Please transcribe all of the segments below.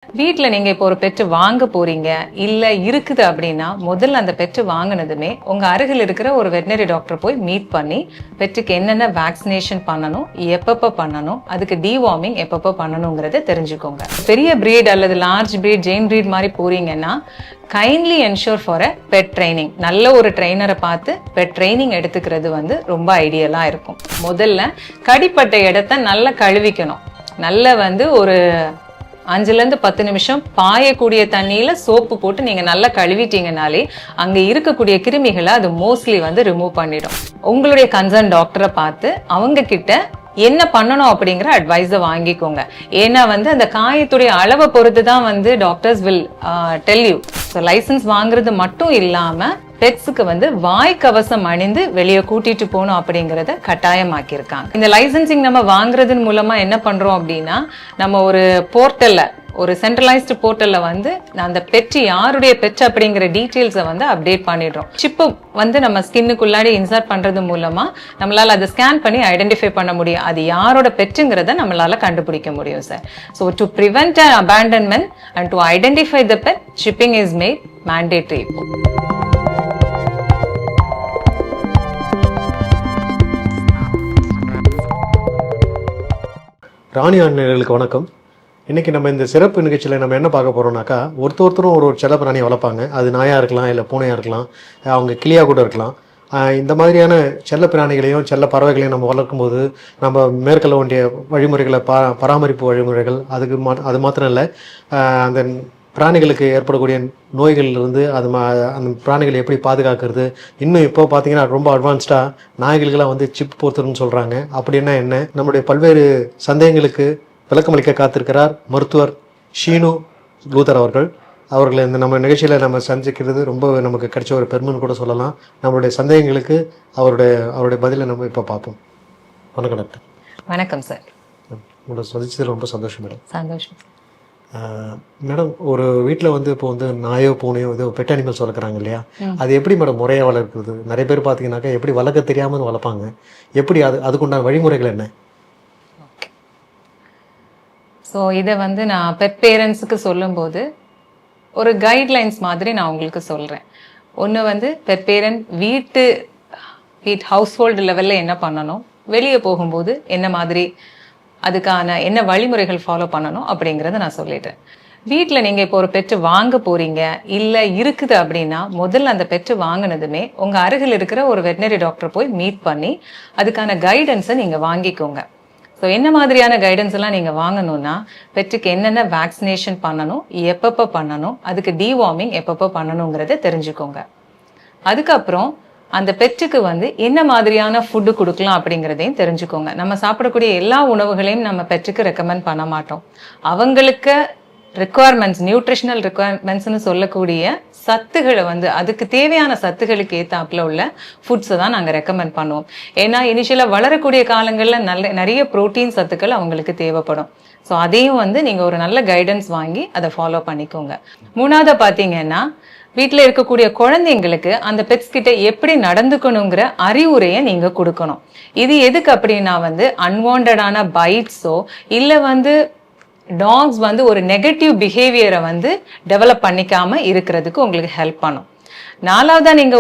வீட்ல நீங்க இப்போ ஒரு பெட் வாங்க போறீங்க, இல்ல இருக்குது அப்படின்னா, முதல்ல அந்த பெட் வாங்குனதுமே, உங்க அருகில் இருக்கிற ஒரு வெட்டனரி டாக்டர் போய் மீட் பண்ணி, பெட்டுக்கு என்னென்ன வேக்சினேஷன் பண்ணணும், எப்பப்ப பண்ணணும், அதுக்கு டிவார்மிங் எப்பப்ப பண்ணணுங்கிறத தெரிஞ்சுக்கோங்க. பெரிய பிரீட் அல்லது லார்ஜ் பிரீட், ஜெயின் பிரீட் மாதிரி போறீங்கன்னா, kindly ensure for a pet training. நல்ல ஒரு ட்ரெயினரை பார்த்து பெட் ட்ரைனிங் எடுத்துக்கிறது வந்து ரொம்ப ஐடியலா இருக்கும். முதல்ல கடிப்பட்ட இடத்த நல்லா கழுவிக்கணும். நல்ல வந்து ஒரு 5ல இருந்து 10 நிமிஷம் பாயக்கூடிய தண்ணியில சோப்பு போட்டு நீங்க நல்லா கழுவிட்டீங்கனாலே அங்க இருக்கக்கூடிய கிருமிகளை அது மோஸ்ட்லி வந்து ரிமூவ் பண்ணிடும். உங்களுடைய கன்சர்ன் டாக்டரை பார்த்து அவங்க கிட்ட என்ன பண்ணணும் அப்படிங்கிற அட்வைஸை வாங்கிக்கோங்க. ஏன்னா வந்து அந்த காயத்துடைய அளவை பொறுத்து தான் வந்து doctors will tell you. So licence வாங்குறது மட்டும் இல்லாம பெட்ஸுக்கு வந்து வாய் கவசம் அணிந்து வெளியே கூட்டிட்டு போகணும் அப்படிங்கறத கட்டாயமாக்கியிருக்காங்க. இந்த லைசன்சிங் நம்ம வாங்குறதன் மூலமா என்ன பண்றோம் அப்படின்னா, நம்ம ஒரு போர்ட்டல்ல, ஒரு சென்ட்ரலைஸ்டு போர்ட்டல்ல வந்து அந்த பெட் யாருடைய பெட் அப்படிங்கிற டீடைல்ஸை வந்து அப்டேட் பண்ணிடுறோம். சிப்பு வந்து நம்ம ஸ்கின்னுக்குள்ளாடி இன்சர்ட் பண்றது மூலமா நம்மளால அதை ஸ்கேன் பண்ணி ஐடென்டிஃபை பண்ண முடியும். அது யாரோட பெட்டுங்கிறத நம்மளால கண்டுபிடிக்க முடியும் sir. So to prevent abandonment and to identify the pet, shipping is made mandatory. ராணி ஆண்களுக்கு வணக்கம். இன்றைக்கி நம்ம இந்த சிறப்பு நிகழ்ச்சியில் நம்ம என்ன பார்க்க போகிறோம்னாக்கா, ஒருத்தரும் ஒரு செல்ல பிராணியை வளர்ப்பாங்க. அது நாயாக இருக்கலாம், இல்லை பூனையாக இருக்கலாம், அவங்க கிளியாக கூட இருக்கலாம். இந்த மாதிரியான செல்ல பிராணிகளையும் செல்ல பறவைகளையும் நம்ம வளர்க்கும்போது நம்ம மேற்கொள்ள வேண்டிய வழிமுறைகளை பராமரிப்பு வழிமுறைகள், அது மாத்திரம் இல்லை, அந்த பிராணிகளுக்கு ஏற்படக்கூடிய நோய்கள்லேருந்து அந்த பிராணிகளை எப்படி பாதுகாக்கிறது. இன்னும் இப்போ பார்த்தீங்கன்னா ரொம்ப அட்வான்ஸ்டாக நாய்களுக்கெல்லாம் வந்து சிப் போத்துறதுன்னு சொல்கிறாங்க. அப்படின்னா என்ன? நம்முடைய பல்வேறு சந்தேகங்களுக்கு விளக்கமளிக்க காத்திருக்கிறார் மருத்துவர் ஷீனு லூதர் அவர்களை இந்த நம்ம நிகழ்ச்சியில் நம்ம சந்திக்கிறது ரொம்ப நமக்கு கிடைச்ச ஒரு பெருமைன்னு கூட சொல்லலாம். நம்மளுடைய சந்தேகங்களுக்கு அவருடைய பதிலை நம்ம இப்போ பார்ப்போம். வணக்கம் டாக்டர். வணக்கம் சார். உங்களை சந்திச்சதில் ரொம்ப சந்தோஷம் மேடம். சந்தோஷம் மேடம். ஒரு வீட்டில் வந்து இப்போ வந்து நாயோ பூனையோ ஏதோ பெட் அனிமல்ஸ் வளர்க்குறாங்க இல்லையா, அது எப்படி மேடம் முறையாக வளர்க்குறது? நிறைய பேர் பார்த்தீங்கன்னாக்கா எப்படி வளர்க்க தெரியாமல் வளர்ப்பாங்க. எப்படி அதுக்குண்டான வழிமுறைகள் என்ன? ஸோ இதை வந்து நான் பெட் பேரண்ட்ஸுக்கு சொல்லும்போது ஒரு கைட்லைன்ஸ் மாதிரி நான் உங்களுக்கு சொல்கிறேன். ஒன்று வந்து பெட் பேரண்ட் வீட்டு ஹவுஸ் ஹோல்டு லெவலில் என்ன பண்ணணும், வெளியே போகும்போது என்ன மாதிரி அதுக்கான என்ன வழிமுறைகள் ஃபாலோ பண்ணணும் அப்படிங்கிறத நான் சொல்லிட்டேன். வீட்டில் நீங்கள் இப்போ ஒரு பெட்டு வாங்க போறீங்க, இல்லை இருக்குது அப்படின்னா, முதல்ல அந்த பெட்டு வாங்கினதுமே உங்கள் அருகில் இருக்கிற ஒரு வெட்டனரி டாக்டரை போய் மீட் பண்ணி அதுக்கான கைடன்ஸை நீங்கள் வாங்கிக்கோங்க. ஸோ என்ன மாதிரியான கைடன்ஸ் எல்லாம் நீங்கள் வாங்கணும்னா, பெட்டுக்கு என்னென்ன வேக்சினேஷன் பண்ணணும், எப்பப்போ பண்ணணும், அதுக்கு டிவார்மிங் எப்பப்போ பண்ணணுங்கிறத தெரிஞ்சுக்கோங்க. அதுக்கப்புறம் அந்த பெட்டுக்கு வந்து என்ன மாதிரியான ஃபுட்டு கொடுக்கலாம் அப்படிங்கிறதையும் தெரிஞ்சுக்கோங்க. நம்ம சாப்பிடக்கூடிய எல்லா உணவுகளையும் நம்ம பெட்டுக்கு ரெக்கமெண்ட் பண்ண மாட்டோம். அவங்களுக்கு ரெக்குவயர்மெண்ட்ஸ், நியூட்ரிஷனல் ரெக்குவயர்மெண்ட்ஸ்னு சொல்லக்கூடிய சத்துக்களை வந்து அதுக்கு தேவையான சத்துக்களுக்கு ஏற்றாப்புல உள்ள ஃபுட்ஸை தான் நாங்கள் ரெக்கமெண்ட் பண்ணுவோம். ஏன்னா இனிஷியலாக வளரக்கூடிய காலங்களில் நிறைய ப்ரோட்டீன் சத்துக்கள் அவங்களுக்கு தேவைப்படும். ஸோ அதையும் வந்து நீங்கள் ஒரு நல்ல கைடன்ஸ் வாங்கி அதை ஃபாலோ பண்ணிக்கோங்க. மூணாவது பார்த்தீங்கன்னா, வீட்டில் இருக்கக்கூடிய குழந்தைங்களுக்கு அந்த பெட்ஸ் கிட்ட எப்படி நடந்துக்கணுங்கிற அறிவுரையை நீங்கள் கொடுக்கணும். இது எதுக்கு அப்படின்னா வந்து அன்வான்டான பைட்ஸோ இல்லை வந்து டாக்ஸ் வந்து ஒரு நெகட்டிவ் பிஹேவியரை வந்து டெவலப் பண்ணிக்காம இருக்கிறதுக்கு உங்களுக்கு ஹெல்ப் பண்ணும். நாலாவதா நீங்க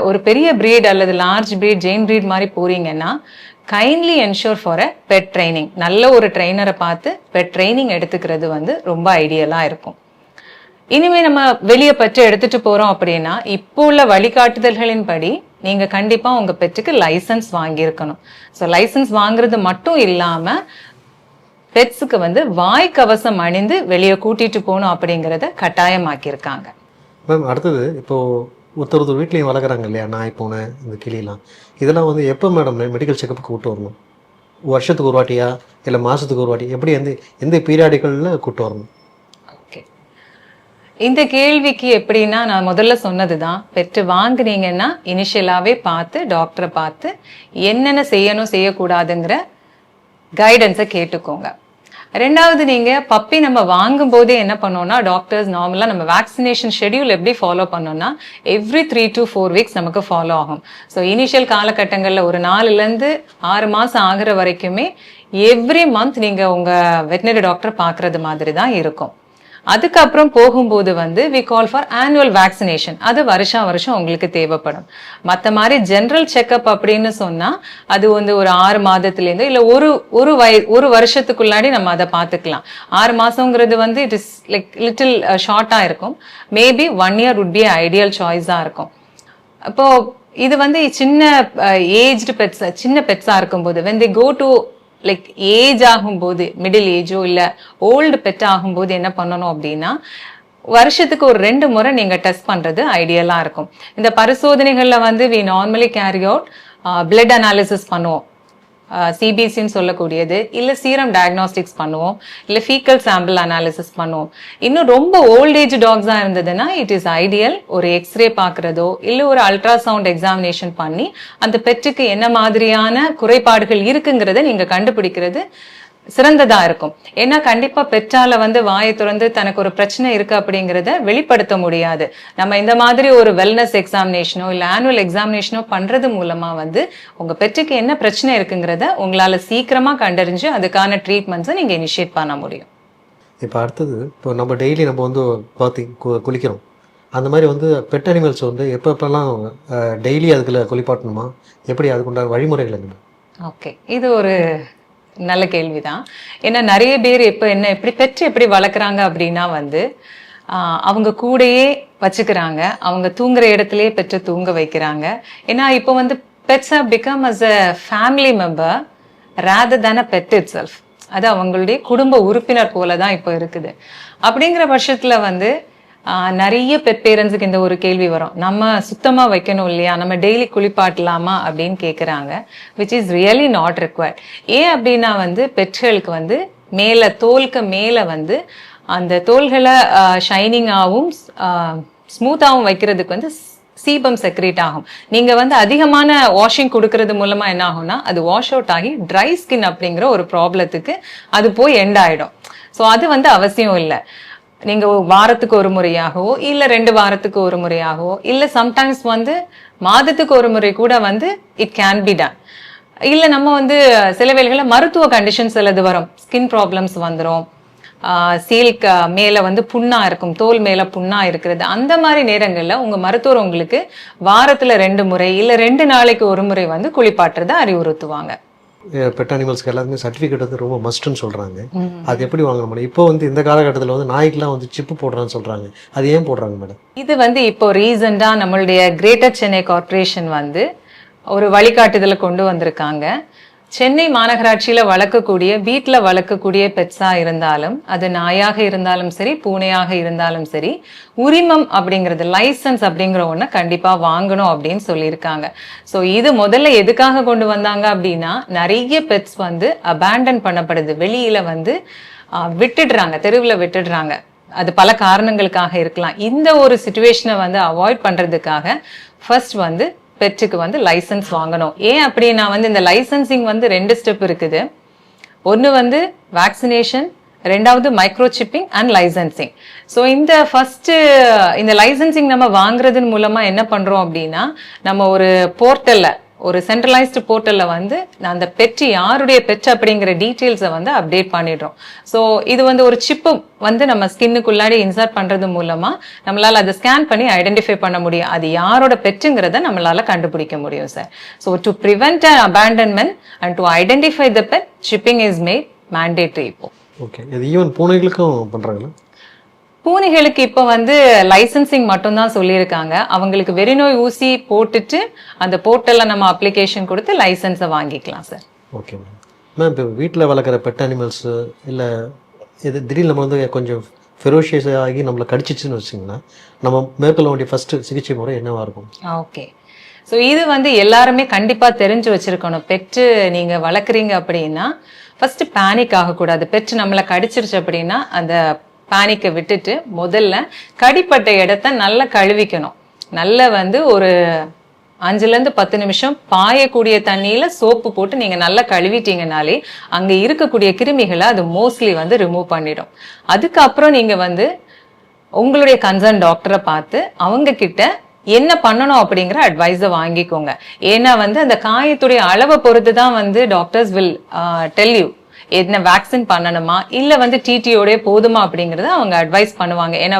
ஒரு பெரிய பிரீட் அல்லது லார்ஜ் பிரீட், ஜெயின் பிரீட் மாதிரி போறீங்கன்னா, kindly ensure for a pet training. நல்ல ஒரு ட்ரெயினரை பார்த்து பெட் ட்ரைனிங் எடுத்துக்கிறது வந்து ரொம்ப ஐடியலா இருக்கும். இனிமே நம்ம வெளியே பெட்டு எடுத்துட்டு போறோம் அப்படின்னா, இப்போ உள்ள வழிகாட்டுதல்களின் படி நீங்க கண்டிப்பா உங்க பெட்டுக்கு லைசன்ஸ் வாங்கியிருக்கணும். ஸோ லைசன்ஸ் வாங்குறது மட்டும் இல்லாம பெட்ஸுக்கு வந்து வாய் கவசம் அணிந்து வெளியே கூட்டிட்டு போகணும் அப்படிங்கிறத கட்டாயமாக்கியிருக்காங்க. மேம், அடுத்தது இப்போ ஒருத்தர் வீட்லையும் வளர்க்குறாங்க இல்லையா, நாய் பூனை இந்த கிளியெல்லாம், இதெல்லாம் வந்து எப்போ மேடம் மெடிக்கல் செக்கப்புக்கு கூப்பிட்டு வரணும்? வருஷத்துக்கு ஒரு வாட்டியா இல்லை மாதத்துக்கு ஒரு வாட்டி, எப்படி எந்த பீரியாடிகளில் கூப்பிட்டு வரணும்? ஓகே, இந்த கேள்விக்கு எப்படின்னா, நான் முதல்ல சொன்னதுதான், பெட்டு வாங்குனீங்கன்னா இனிஷியலாவே பார்த்து டாக்டரை பார்த்து என்னென்ன செய்யணும் செய்யக்கூடாதுங்கிற கைடன்ஸை கேட்டுக்கோங்க. ரெண்டாவது, நீங்க பப்பி நம்ம வாங்கும் போதே என்ன பண்ணோம்னா, டாக்டர்ஸ் நார்மலா நம்ம வேக்சினேஷன் ஷெடியூல் எப்படி ஃபாலோ பண்ணோம்னா, எவ்ரி 3 to 4 weeks நமக்கு ஃபாலோ ஆகும். ஸோ இனிஷியல் காலகட்டங்களில் ஒரு 4லேருந்து 6 மாதம் ஆகிற வரைக்குமே எவ்ரி மந்த் நீங்க உங்க வெட்டினரி டாக்டர் பார்க்கறது மாதிரி தான் இருக்கும். அதுக்கப்புறம் போகும்போது வந்து we call for annual vaccination. அது வருஷம் உங்களுக்கு தேவைப்படும். மற்ற மாதிரி ஜென்ரல் செக்அப் அப்படின்னு சொன்னா அது வந்து ஒரு 6 மாதத்துலேருந்து இல்லை ஒரு வருஷத்துக்குள்ளாடி நம்ம அதை பார்த்துக்கலாம். 6 மாசங்கிறது வந்து இட் இஸ் லைக் லிட்டில் ஷார்ட்டா இருக்கும். Maybe 1 year would be ideal சாய்ஸா இருக்கும். அப்போ இது வந்து சின்ன ஏஜ்டு பெட்ஸ், சின்ன பெட்ஸா இருக்கும்போது when they go to like age ஆகும்போது, மிடில் ஏஜோ இல்ல ஓல்டு பெட் ஆகும்போது என்ன பண்ணணும் அப்படின்னா, வருஷத்துக்கு ஒரு 2 முறை நீங்க டெஸ்ட் பண்றது ஐடியலா இருக்கும். இந்த பரிசோதனைகள்ல வந்து we normally carry out blood analysis பண்ணுவோம், சிபிசின்னு சொல்லக்கூடியது, இல்ல சீரம் டயக்னாஸ்டிக்ஸ் பண்ணுவோம், இல்ல ஃபீக்கல் சாம்பிள் அனாலிசிஸ் பண்ணுவோம். இன்னும் ரொம்ப ஓல்ட் ஏஜ் டாக்ஸா இருந்ததுன்னா இட் இஸ் ஐடியல் ஒரு எக்ஸ்ரே பாக்குறதோ இல்ல ஒரு அல்ட்ராசவுண்ட் எக்ஸாமினேஷன் பண்ணி அந்த பெட்டுக்கு என்ன மாதிரியான குறைபாடுகள் இருக்குங்கிறத நீங்க கண்டுபிடிக்கிறது சிறந்ததா இருக்கும். ஏன்னா கண்டிப்பா பெற்றால வந்து வாயை திறந்து தனக்கு ஒரு பிரச்சனை இருக்கு அப்படிங்கறத வெளிப்படுத்த முடியாது. நம்ம இந்த மாதிரி ஒரு வெல்னஸ் எக்ஸாமினேஷனோ இல்ல ஆனுவல் எக்ஸாமினேஷனோ பண்றது மூலமா வந்து உங்க பெற்றுக்கு என்ன பிரச்சனை இருக்குங்கிறத உங்களால சீக்கிரமா கண்டறிஞ்சு அதுக்கான ட்ரீட்மெண்ட்ஸை நீங்க இனிஷியேட் பண்ண முடியும். இப்போ அடுத்தது, இப்போ நம்ம டெய்லி நம்ம வந்து குளிக்கிறோம். அந்த மாதிரி வந்து பெட் அனிமல்ஸ் வந்து எப்பப்பெல்லாம் டெய்லி அதுக்குள்ள குளிப்பாட்டணுமா, எப்படி அதுக்குண்டான வழிமுறைகள் என்ன? ஓகே, இது ஒரு நல்ல கேள்விதான். ஏன்னா நிறைய பேர் இப்ப எப்படி பெற்று எப்படி வளர்க்குறாங்க அப்படின்னா வந்து அவங்க கூடயே வச்சுக்கிறாங்க, அவங்க தூங்குற இடத்துலயே பெற்று தூங்க வைக்கிறாங்க. ஏன்னா இப்போ வந்து pets have become as a family member rather than a pet itself. அது அவங்களுடைய குடும்ப உறுப்பினர் போலதான் இப்போ இருக்குது. அப்படிங்கிற பட்சத்துல வந்து நிறைய பெட் பேரண்ட்ஸுக்கு இந்த ஒரு கேள்வி வரும், நம்ம சுத்தமா வைக்கணும் இல்லையா, நம்ம டெய்லி குளிப்பாட்டலாமா அப்படின்னு கேக்குறாங்க. Which is really not required. ஏன் அப்படின்னா வந்து பெட்களுக்கு வந்து மேல தோலுக்கு மேல வந்து அந்த தோள்களை ஷைனிங்காகவும் ஸ்மூத்தாகவும் வைக்கிறதுக்கு வந்து சீபம் செக்ரேட் ஆகும். நீங்க வந்து அதிகமான வாஷிங் கொடுக்கறது மூலமா என்ன ஆகும்னா அது வாஷ் அவுட் ஆகி ட்ரை ஸ்கின் அப்படிங்கிற ஒரு ப்ராப்ளத்துக்கு அது போய் எண்ட் ஆயிடும். ஸோ அது வந்து அவசியம் இல்லை. நீங்க வாரத்துக்கு ஒரு முறையாகவோ இல்ல 2 வாரத்துக்கு ஒரு முறையாகவோ இல்ல சம்டைம்ஸ் வந்து மாதத்துக்கு ஒரு முறை கூட வந்து இட் கேன் பி டன். இல்ல நம்ம வந்து சில வேளைகள்ல மருத்துவ கண்டிஷன்ஸ் சிலது வரும், ஸ்கின் ப்ராப்ளம்ஸ் வந்துடும், சீல்க்கு மேல வந்து புண்ணா இருக்கும், தோல் மேல புண்ணா இருக்கிறது. அந்த மாதிரி நேரங்கள்ல உங்க மருத்துவர் உங்களுக்கு வாரத்துல 2 முறை இல்ல 2 நாளைக்கு ஒரு முறை வந்து குளிப்பாட்டுறத அறிவுறுத்துவாங்க. பெட் அனிமல்ஸ்க்கு எல்லாருமே சர்டிஃபிகேட் வந்து ரொம்ப மஸ்ட்னு சொல்றாங்க. அது எப்படி வாங்க முடியும்? இப்போ வந்து இந்த காலகட்டத்தில் வந்து நாய்க்கெல்லாம் வந்து சிப்பு போடுறான்னு சொல்றாங்க. அது ஏன் போடுறாங்க மேடம்? இது வந்து இப்போ ரீசெண்டா நம்மளுடைய கிரேட்டர் சென்னை கார்பரேஷன் வந்து ஒரு வழிகாட்டுதலை கொண்டு வந்திருக்காங்க. சென்னை மாநகராட்சியில வளர்க்கக்கூடிய வீட்டுல வளர்க்கக்கூடிய பெட்ஸா இருந்தாலும் அது நாயாக இருந்தாலும் சரி பூனையாக இருந்தாலும் சரி உரிமம் அப்படிங்கிறது லைசன்ஸ் அப்படிங்கிற ஒண்ணு கண்டிப்பா வாங்கணும் அப்படின்னு சொல்லியிருக்காங்க. ஸோ இது முதல்ல எதுக்காக கொண்டு வந்தாங்க அப்படின்னா நிறைய பெட்ஸ் வந்து அபேண்டன் பண்ணப்படுது, வெளியில வந்து விட்டுடுறாங்க, தெருவில் விட்டுடுறாங்க. அது பல காரணங்களுக்காக இருக்கலாம். இந்த ஒரு சிச்சுவேஷனை வந்து அவாய்ட் பண்றதுக்காக ஃபர்ஸ்ட் வந்து பெட்டுக்கு வந்து லைசன்ஸ் வாங்கணும். ஏன் அப்படின்னா வந்து இந்த லைசன்சிங் வந்து 2 ஸ்டெப் இருக்குது. ஒன்று வந்து வேக்சினேஷன், 2வது மைக்ரோசிப்பிங் அண்ட் லைசன்சிங். ஸோ இந்த லைசன்சிங் நம்ம வாங்குறதன் மூலமா என்ன பண்றோம் அப்படின்னா நம்ம ஒரு போர்ட்டல்ல ஒரு சென்ட்ரலைஸ்டு போர்ட்டல்ல வந்து அந்த பெட் யாருடைய பெட் அப்படிங்கிற டீட்டெயில்ஸை வந்து அப்டேட் பண்ணிடுறோம். ஸோ இது வந்து ஒரு சிப்பு வந்து நம்ம ஸ்கின்னுக்குள்ளாடி இன்சர்ட் பண்றது மூலமா நம்மளால அதை ஸ்கேன் பண்ணி ஐடென்டிஃபை பண்ண முடியும், அது யாரோட பெட்டுங்கிறத நம்மளால கண்டுபிடிக்க முடியும் sir. So to prevent abandonment and to identify the pet, chipping is made mandatory இப்போ. ஓகே, இது ஈவன் பூனைகளுக்கும் பண்றாங்களா? பூனைகளுக்கு இப்போ வந்து லைசன்சிங் மட்டும்தான் சொல்லியிருக்காங்க. அவங்களுக்கு வெறிநோய் ஊசி போட்டுட்டு அந்த போர்ட்டல்ல நம்ம அப்ளிகேஷன் கொடுத்து லைசன்ஸை வாங்கிக்கலாம் சார். Okay ma'am. இப்போ வீட்டில் வளர்க்குற பெட் அனிமல்ஸ் இல்லை இது திடீர்னு நம்ம வந்து கொஞ்சம் ஃபெரோஷியஸ் ஆகி நம்மளை கடிச்சிச்சுன்னு வச்சிங்கன்னா நம்ம மேற்கொள்ள வேண்டிய ஃபர்ஸ்ட் சிகிச்சை முறை என்னவா இருக்கும்? ஓகே, ஸோ இது வந்து எல்லாருமே கண்டிப்பா தெரிஞ்சு வச்சிருக்கணும். பெட்டு நீங்க வளர்க்குறீங்க அப்படின்னா ஃபர்ஸ்ட் பேனிக் ஆகக்கூடாது. பெட்டு நம்மளை கடிச்சிருச்சு அப்படின்னா அந்த பேனிக்கை விட்டுட்டு முதல்ல கடிப்பட்ட இடத்த நல்லா கழுவிக்கணும். நல்லா வந்து ஒரு 5லேருந்து 10 நிமிஷம் பாயக்கூடிய தண்ணியில சோப்பு போட்டு நீங்க நல்லா கழுவிட்டீங்கனாலே அங்க இருக்கக்கூடிய கிருமிகளை அது மோஸ்ட்லி வந்து ரிமூவ் பண்ணிடும். அதுக்கப்புறம் நீங்க வந்து உங்களுடைய கன்சர்ன் டாக்டரை பார்த்து அவங்க கிட்ட என்ன பண்ணணும் அப்படிங்கிற அட்வைஸை வாங்கிக்கோங்க. ஏன்னா வந்து அந்த காயத்துடைய அளவை பொறுத்து தான் வந்து டாக்டர்ஸ் வில் டெல் யூ என்ன வேக்சின் பண்ணணுமா இல்ல வந்து டிடியோட போதுமா அப்படிங்கறத அவங்க அட்வைஸ் பண்ணுவாங்க. ஏன்னா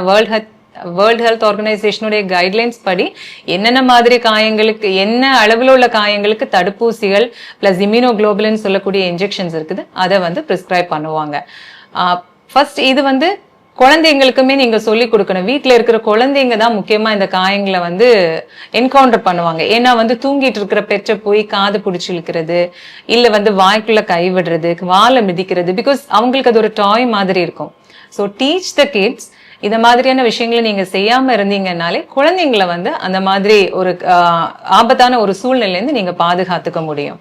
வேர்ல்ட் ஹெல்த் ஆர்கனைசேஷனுடைய கைட்லைன்ஸ் படி என்னென்ன மாதிரி காயங்களுக்கு என்ன அளவில் உள்ள காயங்களுக்கு தடுப்பூசிகள் பிளஸ் இம்யூனோகுளோபுலின் சொல்லக்கூடிய இன்ஜெக்ஷன்ஸ் இருக்குது, அதை வந்து பிரிஸ்கிரைப் பண்ணுவாங்க. ஃபர்ஸ்ட் இது வந்து குழந்தைங்களுக்குமே நீங்க சொல்லி கொடுக்கணும். வீட்டுல இருக்கிற குழந்தைங்க தான் முக்கியமா இந்த காயங்களை வந்து என்கவுண்டர் பண்ணுவாங்க. ஏன்னா வந்து தூங்கிட்டு இருக்கிற பெற்ற போய் காது பிடிச்சி இழுக்கிறது, இல்ல வந்து வாய்க்குள்ள கை விடுறது, வாழை மிதிக்கிறது, பிகாஸ் அவங்களுக்கு அது ஒரு டாய் மாதிரி இருக்கும். So teach the kids. இந்த மாதிரியான விஷயங்களை நீங்க செய்யாம இருந்தீங்கன்னாலே குழந்தைங்களை வந்து அந்த மாதிரி ஒரு ஆபத்தான ஒரு சூழ்நிலையிலிருந்து நீங்க பாதுகாத்துக்க முடியும்.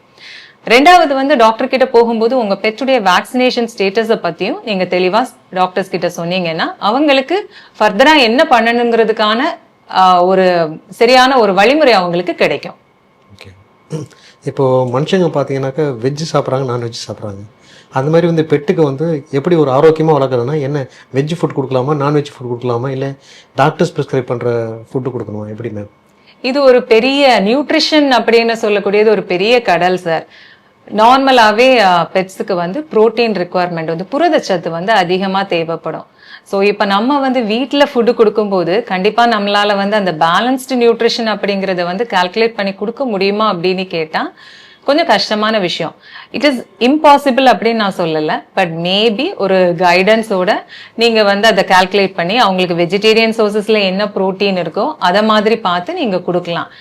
ரெண்டாவது வந்து டாக்டர் கிட்ட போகும்போது உங்க பெற்றுடைய வேக்சினேஷன் ஸ்டேட்டஸை பத்தியும் நீங்க தெளிவா டாக்டர்ஸ் கிட்ட சொன்னீங்கன்னா அவங்களுக்கு ஃபர்தரா என்ன பண்ணணுங்கிறதுக்கான ஒரு சரியான ஒரு வழிமுறை அவங்களுக்கு கிடைக்கும். ஓகே, இப்போ மனுஷங்க பார்த்தீங்கன்னாக்கா வெஜ்ஜு சாப்பிட்றாங்க, நான்வெஜ் சாப்பிட்றாங்க. அந்த மாதிரி வந்து பெட்டுக்கு வந்து எப்படி ஒரு ஆரோக்கியமாக வளர்க்குறதுனா என்ன வெஜ் ஃபுட் கொடுக்கலாமா, நான்வெஜ் ஃபுட் கொடுக்கலாமா, இல்லை டாக்டர்ஸ் ப்ரிஸ்கிரைப் பண்ணுற ஃபுட்டு கொடுக்கணுமா, எப்படி மேம்? இது ஒரு பெரிய நியூட்ரிஷன் அப்படின்னு சொல்லக்கூடியது ஒரு பெரிய கடல் சார். நார்மலாவே பெட்ஸுக்கு வந்து புரோட்டீன் ரிக்குவயர்மெண்ட் வந்து புரதச்சத்து வந்து அதிகமா தேவைப்படும். ஸோ இப்போ நம்ம வந்து வீட்டில் ஃபுட்டு கொடுக்கும்போது கண்டிப்பா நம்மளால வந்து அந்த பேலன்ஸ்டு நியூட்ரிஷன் அப்படிங்கிறத வந்து கால்குலேட் பண்ணி கொடுக்க முடியுமா அப்படின்னு கேட்டா கொஞ்சம் கஷ்டமான விஷயம். இட் இஸ் இம்பாசிபிள் அப்படின்னு நான் சொல்லல, பட் மேபி ஒரு கைடன்ஸோட நீங்க வந்து அதை கால்குலேட் பண்ணி அவங்களுக்கு வெஜிடேரியன் சோர்சஸ்ல என்ன புரோட்டீன் இருக்கோ அதை மாதிரி பார்த்து நீங்க கொடுக்கலாம்.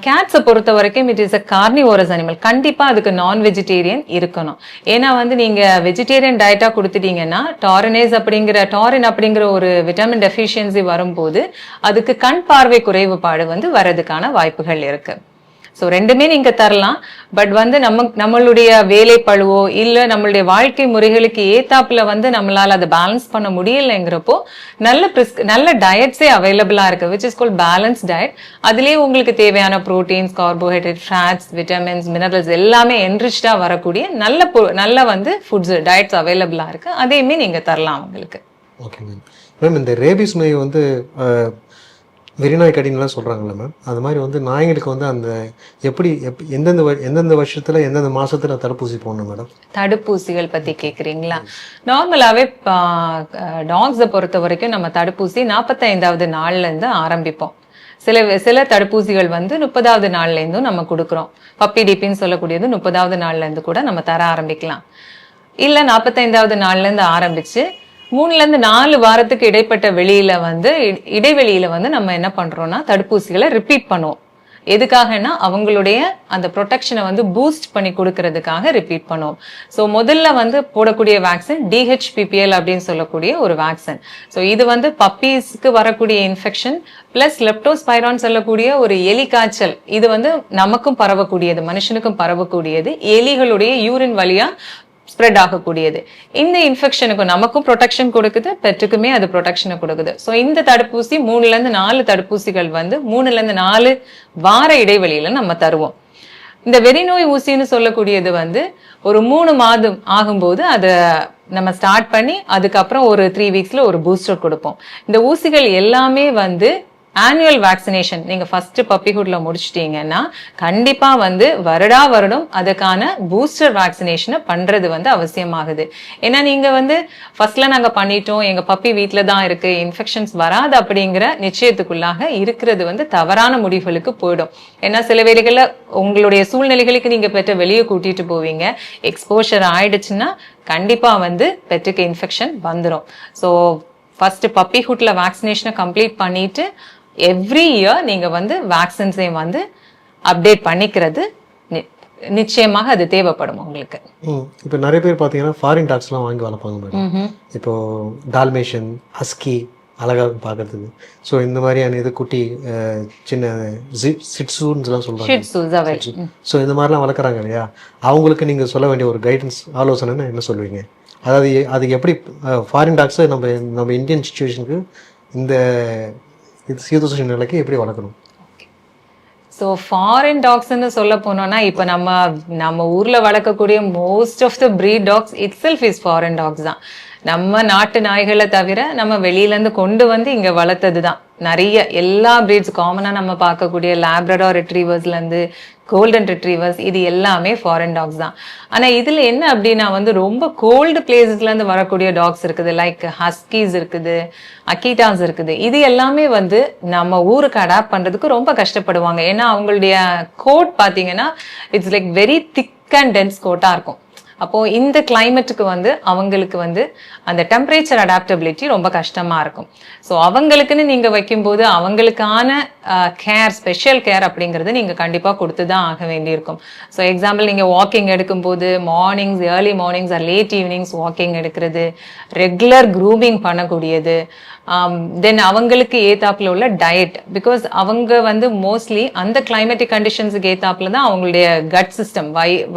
கேட்ஸை பொறுத்த வரைக்கும் it is a carnivorous animal. கண்டிப்பா அதுக்கு நான் வெஜிடேரியன் இருக்கணும். ஏன்னா வந்து நீங்க வெஜிடேரியன் டயட்டா கொடுத்துட்டீங்கன்னா டாரின் அப்படிங்கிற ஒரு விட்டமின் டெஃபிஷியன்சி வரும்போது அதுக்கு கண் பார்வை குறைவுபாடு வந்து வர்றதுக்கான வாய்ப்புகள் இருக்கு. ஸோ ரெண்டுமே நீங்க தரலாம். பட் வந்து நம்மளுடைய வேலை பழுவோ இல்ல நம்மளுடைய வாழ்க்கை முறைகளுக்கு ஏத்தாப்புல வந்து நம்மளால அதை பேலன்ஸ் பண்ண முடியலைங்கிறப்போ நல்ல டயட்ஸே அவைலபிளா இருக்கு, which is called balance diet. அதுலயே உங்களுக்கு தேவையான proteins, carbohydrate, fats, vitamins, minerals எல்லாமே என்ரிச்டா வரக்கூடிய நல்ல வந்து ஃபுட்ஸ் டயட்ஸ் அவைலபிளா இருக்கு. அதையுமே நீங்க தரலாம் உங்களுக்கு. Okay ma'am. மேம் இந்த ரேபிஸ் நோய் வந்து வெறிநாய் கடினெலாம் சொல்கிறாங்களே மேம், அது மாதிரி வந்து நாய்களுக்கு வந்து அந்த எந்தெந்த வருஷத்தில் எந்தெந்த மாதத்தில் தடுப்பூசி போடணும் மேடம்? தடுப்பூசிகள் பற்றி கேட்குறீங்களா? நார்மலாகவே டாக்ஸை பொறுத்த வரைக்கும் நம்ம தடுப்பூசி 45வது நாள்லேருந்து ஆரம்பிப்போம். சில தடுப்பூசிகள் வந்து 30வது நாள்லேருந்தும் நம்ம கொடுக்குறோம். பப்பி டிபின்னு சொல்லக்கூடியது 30வது நாள்லேருந்து கூட நம்ம தர ஆரம்பிக்கலாம். இல்லை 45வது நாள்லேருந்து ஆரம்பித்து 3-4 வாரத்துக்கு இடைவெளியில வந்து நம்ம என்ன பண்றோம்னா தடுப்பூசிகளை ரிப்பீட் பண்ணுவோம். எதுக்காகனா அவங்களுடைய அந்த ப்ரொடெக்ஷனை வந்து பூஸ்ட் பண்ணி கொடுக்கறதுக்காக ரிப்பீட் பண்ணுவோம். ஸோ முதல்ல வந்து போடக்கூடிய வேக்சின் DHPPL அப்படின்னு சொல்லக்கூடிய ஒரு வேக்சின். ஸோ இது வந்து பப்பீஸ்க்கு வரக்கூடிய இன்ஃபெக்ஷன் பிளஸ் லெப்டோஸ்பைரான் சொல்லக்கூடிய ஒரு எலி காய்ச்சல், இது வந்து நமக்கும் பரவக்கூடியது, மனுஷனுக்கும் பரவக்கூடியது, எலிகளுடைய யூரின் வழியா ஸ்ப்ரெட் ஆகக்கூடியது. இந்த இன்ஃபெக்ஷனுக்கும் நமக்கும் ப்ரொடெக்ஷன் கொடுக்குது, பெட்டுக்குமே அது ப்ரொடெக்ஷனை கொடுக்குது. ஸோ இந்த தடுப்பூசி 3-4 தடுப்பூசிகள் வந்து 3-4 வார இடைவெளியில நம்ம தருவோம். இந்த வெறிநோய் ஊசின்னு சொல்லக்கூடியது வந்து ஒரு 3 மாதம் ஆகும்போது அதை நம்ம ஸ்டார்ட் பண்ணி அதுக்கப்புறம் ஒரு 3 வீக்ஸ்ல ஒரு பூஸ்டர் கொடுப்போம். இந்த ஊசிகள் எல்லாமே வந்து ஆனுவல் வேக்சினேஷன் நீங்க ஃபர்ஸ்ட் பப்பிஹுட்ல முடிச்சிட்டீங்கன்னா கண்டிப்பா வந்து வருடம் அதுக்கான பூஸ்டர் வேக்சினேஷனை பண்றது வந்து அவசியமாகுது. ஏன்னா நீங்க வந்து ஃபர்ஸ்ட்ல நாங்க பண்ணிட்டோம், எங்க பப்பி வீட்டுல தான் இருக்கு, இன்ஃபெக்ஷன்ஸ் வராது அப்படிங்கிற நிச்சயத்துக்குள்ளாக இருக்கிறது வந்து தவறான முடிவுகளுக்கு போயிடும். ஏன்னா சில வேளைகள்ல உங்களுடைய சூழ்நிலைகளுக்கு நீங்க பெற்ற வெளியே கூட்டிட்டு போவீங்க, எக்ஸ்போஷர் ஆயிடுச்சுன்னா கண்டிப்பா வந்து பெட்டுக்கு இன்ஃபெக்ஷன் வந்துடும். ஸோ ஃபர்ஸ்ட் பப்பிஹுட்ல வேக்சினேஷனை கம்ப்ளீட் பண்ணிட்டு எவ்ரி இயர் நீங்க வந்து வேக்சின்ஸையும் வந்து அப்டேட் பண்ணிக்கிறது நிச்சயமாக அது தேவைப்படும் உங்களுக்கு. இப்போ நிறைய பேர் பார்த்தீங்கன்னா ஃபாரின் டாக்ஸ்லாம் வாங்கி வளர்ப்பாங்க மேடம். இப்போ டால்மேஷன், ஹஸ்கி அழகாக பார்க்கறதுக்கு. ஸோ இந்த மாதிரியான இது குட்டி சின்ன சிட்ஸூன்ஸ்லாம் சொல்கிறாங்க. ஸோ இந்த மாதிரிலாம் வளர்க்குறாங்க இல்லையா, அவங்களுக்கு நீங்கள் சொல்ல வேண்டிய ஒரு கைடன்ஸ் ஆலோசனைன்னு என்ன சொல்லுவீங்க? அதாவது அதுக்கு எப்படி ஃபாரின் டாக்ஸை நம்ம இந்தியன் சிச்சுவேஷனுக்கு இந்த சீதோஷ நிலைக்கு எப்படி வளர்க்கணும்? ஸோ ஃபாரின் டாக்ஸ்ன்னு சொல்ல போனோம்னா இப்போ நம்ம ஊர்ல வளர்க்கக்கூடிய most of the breed dogs itself is foreign dogs தான். நம்ம நாட்டு நாய்களை தவிர நம்ம வெளியில இருந்து கொண்டு வந்து இங்க வளர்த்தது தான் நிறைய எல்லா பிரீட்ஸ் காமனாக நம்ம பார்க்கக்கூடிய லேப்ரடார் ரிட்ரீவர்ஸ்லேருந்து கோல்டன் ரிட்ரீவர்ஸ் இது எல்லாமே ஃபாரின் டாக்ஸ் தான். ஆனால் இதில் என்ன அப்படின்னா வந்து ரொம்ப கோல்டு பிளேசஸ்லேருந்து வரக்கூடிய டாக்ஸ் இருக்குது, லைக் ஹஸ்கீஸ் இருக்குது, அக்கீட்டாஸ் இருக்குது. இது எல்லாமே வந்து நம்ம ஊருக்கு அடாப்ட் பண்ணுறதுக்கு ரொம்ப கஷ்டப்படுவாங்க. ஏன்னா அவங்களுடைய கோட் பார்த்தீங்கன்னா it's like very thick and dense கோட்டாக இருக்கும். அப்போ இந்த கிளைமேட்டுக்கு வந்து அவங்களுக்கு வந்து அந்த டெம்பரேச்சர் அடாப்டபிலிட்டி ரொம்ப கஷ்டமா இருக்கும். ஸோ அவங்களுக்குன்னு நீங்க வைக்கும்போது அவங்களுக்கான கேர், ஸ்பெஷல் கேர் அப்படிங்கிறது நீங்க கண்டிப்பா கொடுத்து தான் ஆக வேண்டியிருக்கும். ஸோ எக்ஸாம்பிள் நீங்க வாக்கிங் எடுக்கும்போது mornings, early mornings or late evenings walking எடுக்கிறது, ரெகுலர் க்ரூமிங் பண்ணக்கூடியது, தென் அவங்களுக்கு ஏத்தாப்புல உள்ள டயட். பிகாஸ் அவங்க வந்து மோஸ்ட்லி அந்த கிளைமேட்டிக் கண்டிஷன்ஸுக்கு ஏத்தாப்புல தான் அவங்களுடைய கட் சிஸ்டம்,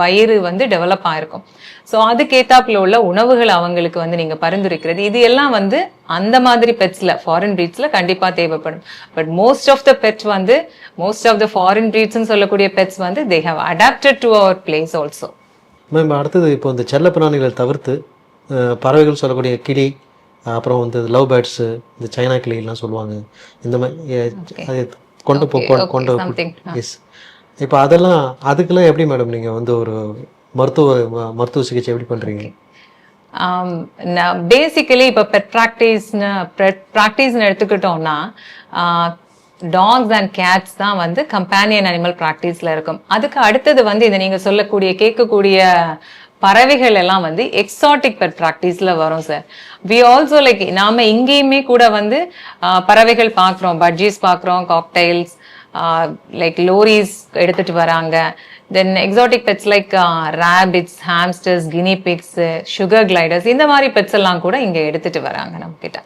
வயிறு வந்து டெவலப் ஆயிருக்கும். ஸோ அதுக்கு ஏத்தாப்புல உள்ள உணவுகள் அவங்களுக்கு வந்து நீங்க பரிந்துரைக்கிறது, இது எல்லாம் வந்து அந்த மாதிரி பெட்ஸ்ல, ஃபாரின் பிரீட்ஸ்ல கண்டிப்பா தேவைப்படும். But most of the pets வந்து, மோஸ்ட் ஆஃப் த ஃபாரின் பிரீட்ஸ்ன்னு சொல்லக்கூடிய பெட்ஸ் வந்து they have adapted to our place also. Ma'am அடுத்தது இப்போ இந்த செல்ல பிராணிகளை தவிர்த்து பறவைகள் சொல்லக்கூடிய கிளி, அப்புறம் வந்து லவ் பேர்ட்ஸு, இந்த சைனா கிளிலாம் சொல்லுவாங்க, இந்த மாதிரி அது கொண்டு எஸ். இப்போ அதெல்லாம் அதுக்கெல்லாம் எப்படி மேடம் நீங்கள் வந்து ஒரு மருத்துவ சிகிச்சை எப்படி பண்ணுறீங்க? பேசிக்கலி இப்போ பெட் ப்ராக்டிஸ்னு எடுத்துக்கிட்டோம்னா டாக்ஸ் அண்ட் கேட்ஸ் தான் வந்து கம்பேனியன் அனிமல் ப்ராக்டிஸில் இருக்கும். அதுக்கு அடுத்தது வந்து இதை நீங்கள் சொல்லக்கூடிய கேட்கக்கூடிய பறவைகள் எல்லாம் வந்து எக்ஸாட்டிக் பெட் ப்ராக்டிஸில் வரும் சார். வி ஆல்சோ லைக் நாம இங்கேயுமே கூட வந்து பறவைகள் பார்க்குறோம், பட்ஜீஸ் பார்க்குறோம், காக்டைல்ஸ், லைக் லோரிஸ் எடுத்துட்டு வராங்க. Then exotic pets like rabbits, hamsters, guinea pigs, sugar gliders, இந்த மாதிரி பெட்ஸ் எல்லாம் கூட இங்கே எடுத்துட்டு வராங்க நம்ம கிட்ட.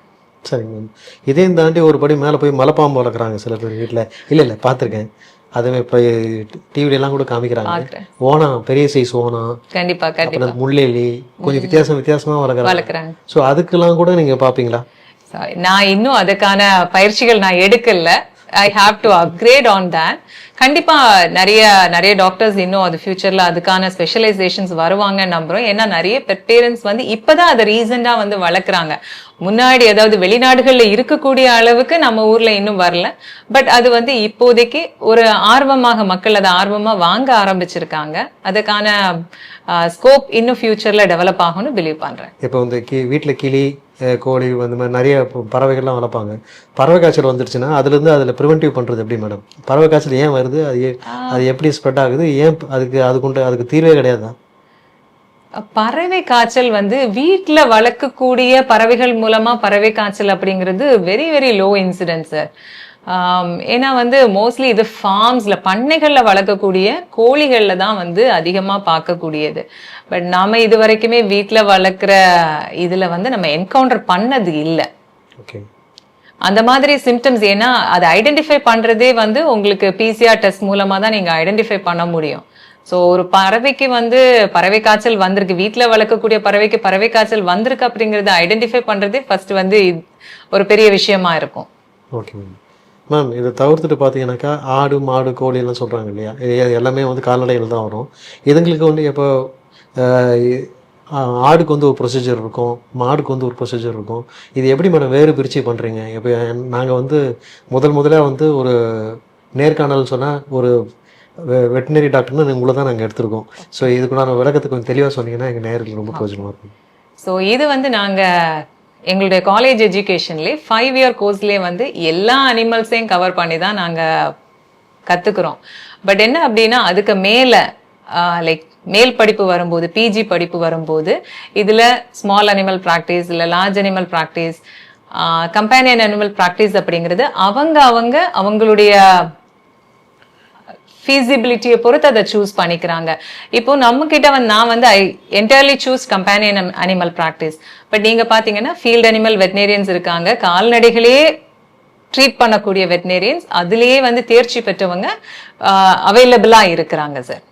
சரிங்க மேம். இதையும் தாண்டி ஒரு படி மேலே போய் மலைப்பாம்பு வளர்க்குறாங்க சில பேர் வீட்டில். இல்லை பார்த்துருக்கேன், அதுவே இப்போ டிவிலாம் கூட காமிக்கிறாங்க. ஓனா, பெரிய சைஸ் ஓனா, கண்டிப்பா முள்ளெலி, கொஞ்சம் வித்தியாசமா வளர்க்குறாங்க. ஸோ அதுக்கெல்லாம் கூட நீங்க பாப்பீங்களா? நான் இன்னும் அதுக்கான பயிற்சிகள் நான் எடுக்கல. I have to upgrade on that. கண்டிப்பா நிறைய டாக்டர்ஸ் இன்னும் அது ஃபியூச்சர்ல அதுக்கான ஸ்பெஷலைசேஷன்ஸ் வருவாங்கன்னு நம்புறோம். ஏன்னா நிறைய பெட் பேரண்ட்ஸ் வந்து இப்பதான் அதை ரீசெண்டா வந்து வளர்க்குறாங்க. முன்னாடி அதாவது வெளிநாடுகள்ல இருக்கக்கூடிய அளவுக்கு நம்ம ஊர்ல இன்னும் வரல. பட் அது வந்து இப்போதைக்கு ஒரு மக்கள் அதை ஆர்வமா வாங்க ஆரம்பிச்சிருக்காங்க. அதுக்கான ஸ்கோப் இன்னும் ஃபியூச்சர்ல டெவலப் ஆகும்னு பிலீவ் பண்றேன். இப்போ வந்து வீட்டுல கிளி, கோழி, அந்த மாதிரி நிறைய பறவைகள்லாம் வளர்ப்பாங்க. பறவை காய்ச்சல் வந்துருச்சுன்னா அதில் ப்ரிவென்டிவ் பண்ணுறது எப்படி மேடம்? பறவை காய்ச்சல் ஏன் வருது, அது எப்படி ஸ்ப்ரெட் ஆகுது, ஏன் அதுக்கு தீர்வே கிடையாதா? பறவை காய்ச்சல் வந்து வீட்டுல வளர்க்கக்கூடிய பறவைகள் மூலமா பறவை காய்ச்சல் அப்படிங்கிறது very very low incident sir. ஏன்னா வந்து மோஸ்ட்லி இது ஃபார்ம்ஸ்ல, பண்ணைகள்ல வளர்க்கக்கூடிய கோழிகள்ல தான் வந்து அதிகமா பார்க்கக்கூடியது. பட் நாம இது வரைக்குமே வீட்டுல வளர்க்குற இதுல வந்து நம்ம என்கவுண்டர் பண்ணது இல்லை அந்த மாதிரி சிம்டம்ஸ். ஏன்னா அதை ஐடென்டிஃபை பண்றதே வந்து உங்களுக்கு பிசிஆர் டெஸ்ட் மூலமா தான் நீங்க ஐடென்டிஃபை பண்ண முடியும். ஸோ ஒரு பறவைக்கு வந்து பறவை காய்ச்சல் வந்திருக்கு, வீட்டில் வளர்க்கக்கூடிய பறவைக்கு பறவை காய்ச்சல் வந்திருக்கு அப்படிங்கறத ஐடென்டிஃபை பண்றதே ஃபர்ஸ்ட் வந்து ஒரு பெரிய விஷயமா இருக்கும். Okay ma'am. இதை தவிர்த்துட்டு பார்த்தீங்கன்னாக்கா ஆடு, மாடு, கோழி எல்லாம் சொல்கிறாங்க இல்லையா, இது எல்லாமே வந்து கால்நடைகள் தான் வரும். இதுங்களுக்கு வந்து இப்போ ஆடுக்கு வந்து ஒரு ப்ரொசீஜர் இருக்கும், மாடுக்கு வந்து ஒரு ப்ரொசீஜர் இருக்கும். இது எப்படி மேடம் வேறு பிரித்து பண்ணுறீங்க? இப்போ நாங்கள் வந்து முதல்ல வந்து ஒரு நேர்காணல் சொன்னால் ஒரு வெட்டினரி டாக்டர்னு உங்களை தான் நாங்கள் எடுத்திருக்கோம். ஸோ இதுக்கு நான் விளக்கத்துக்கு கொஞ்சம் தெளிவாக சொன்னீங்கன்னா எங்கள் நேயர்களுக்கு ரொம்ப பிரயோஜனமாக இருக்கும். ஸோ இது வந்து நாங்கள் எங்களுடைய காலேஜ் எஜுகேஷன்லேயே 5 இயர் கோர்ஸ்லேயே வந்து எல்லா அனிமல்ஸையும் கவர் பண்ணி தான் நாங்கள் கற்றுக்குறோம். பட் என்ன அப்படின்னா அதுக்கு மேலே லைக் மேல் படிப்பு வரும்போது, பிஜி படிப்பு வரும்போது இதில் ஸ்மால் அனிமல் ப்ராக்டிஸ், இல்லை large animal practice, companion animal practice அப்படிங்கிறது அவங்களுடைய ஃபீசிபிலிட்டியை பொறுத்து அதை சூஸ் பண்ணிக்கிறாங்க. இப்போ நம்ம கிட்ட வந்து நான் வந்து I entirely choose companion animal practice. But நீங்க பாத்தீங்கன்னா ஃபீல்ட் அனிமல் வெட்டினேரியன்ஸ் இருக்காங்க, கால்நடைகளே ட்ரீட் பண்ணக்கூடிய வெட்டினேரியன்ஸ், அதுலேயே வந்து தேர்ச்சி பெற்றவங்க அவைலபிளா இருக்கிறாங்க சார்.